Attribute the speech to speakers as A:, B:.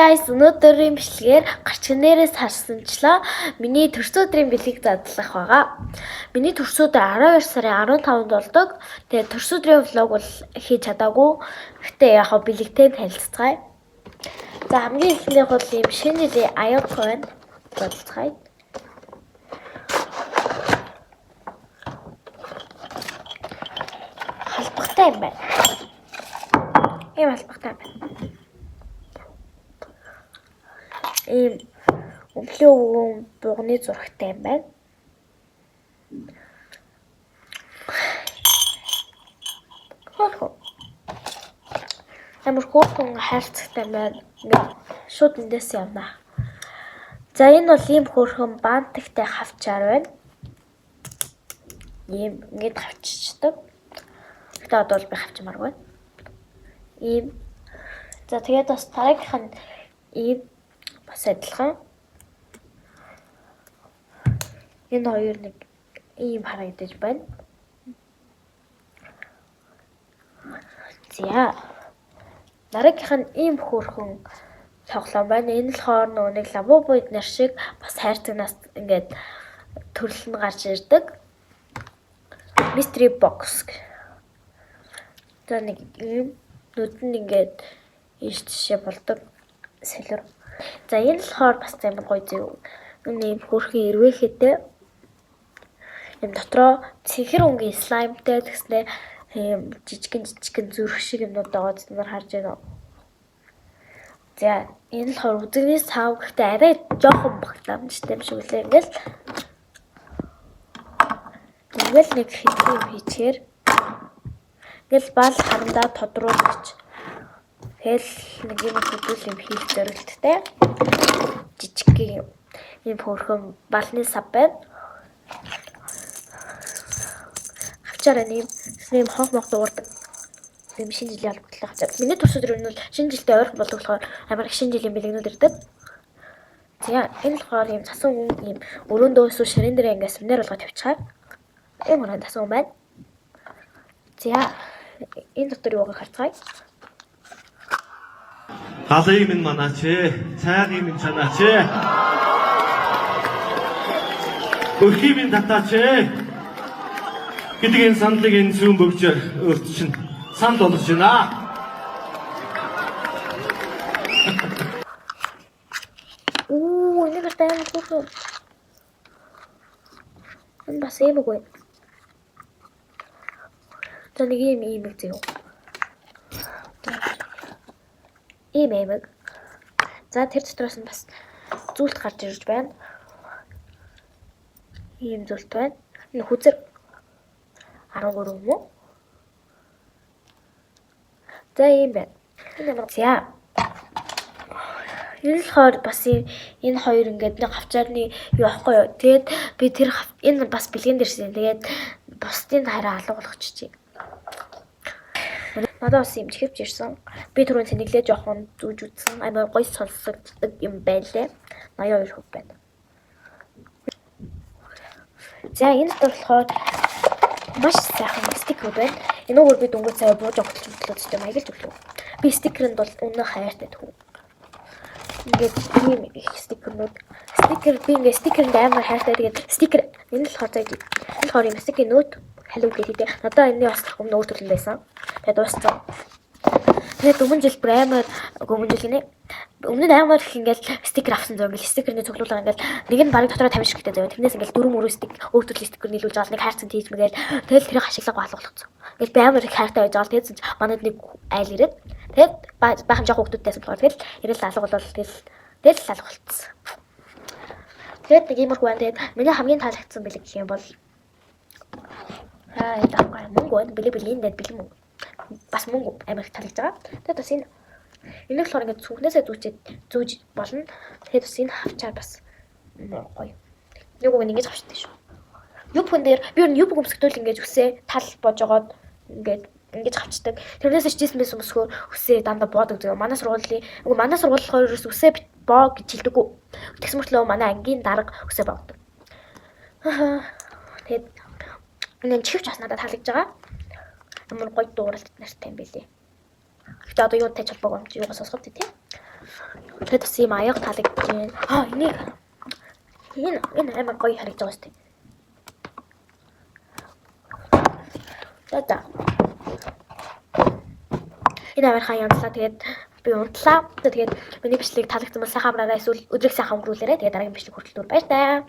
A: guys, өнөөдрийн бичлэгээр гарч нэрээс харсанчлаа миний төрс өдрийн бэлэг задлах байгаа. Миний төрс өдөр 12 сарын 15-нд болдог. Тэгээд төрс өдрийн влог бол хийж чадаагүй. Гэхдээ яг хаа бэлэгтэй танилцгаая. За хамгийн эхнийх бол ийм шинэ жилийн аюулгүй байна. Болцгаая. Халбахтай юм байна. Ийм халбахтай байна. Ийм өвлөө бугны зурагтай юм байна. Ямар хөөрхөн хайрцагтай байна. Ингээд шууд эндээс явна. За энэ бол ийм хөөрхөн бантагтай хавчаар байна. Ийм ингээд хавччихдаг. Гэтэ одоо бол би хавчмаар байна. Ийм. За тэгээд бас тарайгийнх нь ийм бас адилхан. Энэ хоёр нэг ийм харагдаж байна. За. Дараагийнх нь ийм хөөрхөн тоглоом байна. Энэ болохоор нэг лабубу эднэр шиг бас хайрцагнаас ингээд төрөл нь гарч ирдэг. Mystery box. За нэг ийм нүд нь ингээд ийш тийшээ болдог сэлэр. За энэ болохоор бас амар гоё зүй. Энэ ийм хөөрхөн ирвэхэтэй. Юм дотроо цэнхэр өнгийн слаймтай гэснээр ийм жижигэн зүрх шиг юмнууд байгаа зүгээр харж байна. За энэ болохоор үзэгнээс сав гэхдээ арай жоохон багтаамжтай юм шиг үлээ ингээл. Тэгэл нэг хэдийн хийчихээр ингээл бал харандаа тодруулж тэгэл нэг юм хөдөл юм хийх зорилттой жижиг юм хөөрхөн балны сав байна. Хавчаараа нэм хонх мох дуурдаг. Нэм шинэ жилийн албатлах хавчаар. Миний төрс өдөр нь бол шинэ жилдээ ойрхон болдог болохоор амар их шинэ жилийн бэлэгнүүд ирдэг. За энэ болохоор юм цасан юм өрөөндөө эсвэл ширэн дээр ингээс сүмнэр болгож тавьчихаар ийм өрөөнд цасан байна. За энэ дотор юугаа харцгаая.
B: Халын минь манаач ээ, цайгийн минь чанаач ээ. Өрхийн минь татаач ээ. Гэдэг энэ сандлыг энэ зүүн бөгжөөр өөрт чинь санд болж байна.
A: Энэ гэртээ амар хөөрхөн. Энэ бас ийм үгүй. За нэг ийм зүй. Ийм аймаг. За тэр дотроос нь бас зүйлт гарч ирж байна. Ийм зүйлт байна. Энэ хүзэр 13 юм уу? За ийм байна. За. Энэ болохоор бас энэ хоёр ингээд нэг хавчаарны юу ахгүй юу. Тэгээд би тэр энэ бас бэлгэн дээрсэн. Тэгээд бусдын хараа алга болгочихжээ. Надад бас юм чихвч ирсэн. Би түрүүн тэнэглээ жоохон зүүж үзсэн. Амар гоё сонсогддог юм байлээ. 82% байна. За энэ болохоор маш сайхан стикер байна. Энэ өөр би дөнгөж цаа бууж огтлж хөтлөөд маяг л төглөө. Би стикерэнд бол үнэн хайртай төгөө. Ингээд ийм их стикернүүд. Би ингээд стикерэнд амар хайртай. Тэгээд стикер энэ л болохоор энэ болохоор юм стикер нөт халуун гэдэг. Надаа энэ бас өмнө өөр төрөл байсан. Тэгээд дууссан. Тэгээд өмнө жил амар өмнө нь амар их ингээд стикер авсан зав ингээд стикерний цуглуулга ингээд нэг нь барыг дотроо 50 шигтэй зав. Тэрнээс ингээд 4 стик өөр төрлийн стикер нийлүүлж байгаа нэг хайрцаг тийж мэгээл тэгэл тэрийг хашиглах болгоцсон. Ингээд би амар их хайртай байж байгаа. Тэгсэн чинь манайд нэг айл ирээд тэгээд баахан жоох хүмүүстэйсэн болохоор тэгэл ирэл алга болол тэгэл алга болцсон. Тэгээд нэг иймэрхүү байна. Тэгээд миний хамгийн таалагдсан бэлэг гэх юм бол энэ авгаа мөнгө байна. Бэлгийн дэд бэлэн мөнгө. Бас мөнгө амар их таалагдж байгаа. Тэгээд бас энэ болохоор ингээд цүнхнээсээ зүүж болно. Тэгээд бас энэ хавчаар бас гоё. Нэг үг ингэж авчтай шүү. Юпхэн дээр би юу юп өмсгдөл ингэж үсээ тал божогоод ингэж хавчдаг. Тэрнээс чижсэн байсан өсгөө үсээ дандаа боодог зөө. Манай сургуулийн болохоор үсээ боо гэж хэлдэггүй. Тэгс мөртлөө манай ангийн дарга үсээ боогдог. Тэгээд энэ чихвч бас надад таалагдж байгаа. Амар гоё дууралт нартай юм билий. Гэхдээ одоо юу тач холбоогүй юм чи юугаас сонсгоо тийм. Тэгээд бас ийм аяга таалагдчихээн. Энэ амар гоё харагдаж байгаа шүү дээ. За. Энэ амар хаа янзлаа. Тэгээд би унтлаа. Тэгээд миний бичлэг таалагдсан бол сайхан амраарай эсвэл өдрийг сайхан өнгөрүүлээрэй. Тэгээд дараагийн бичлэг хүртэл баяр таа.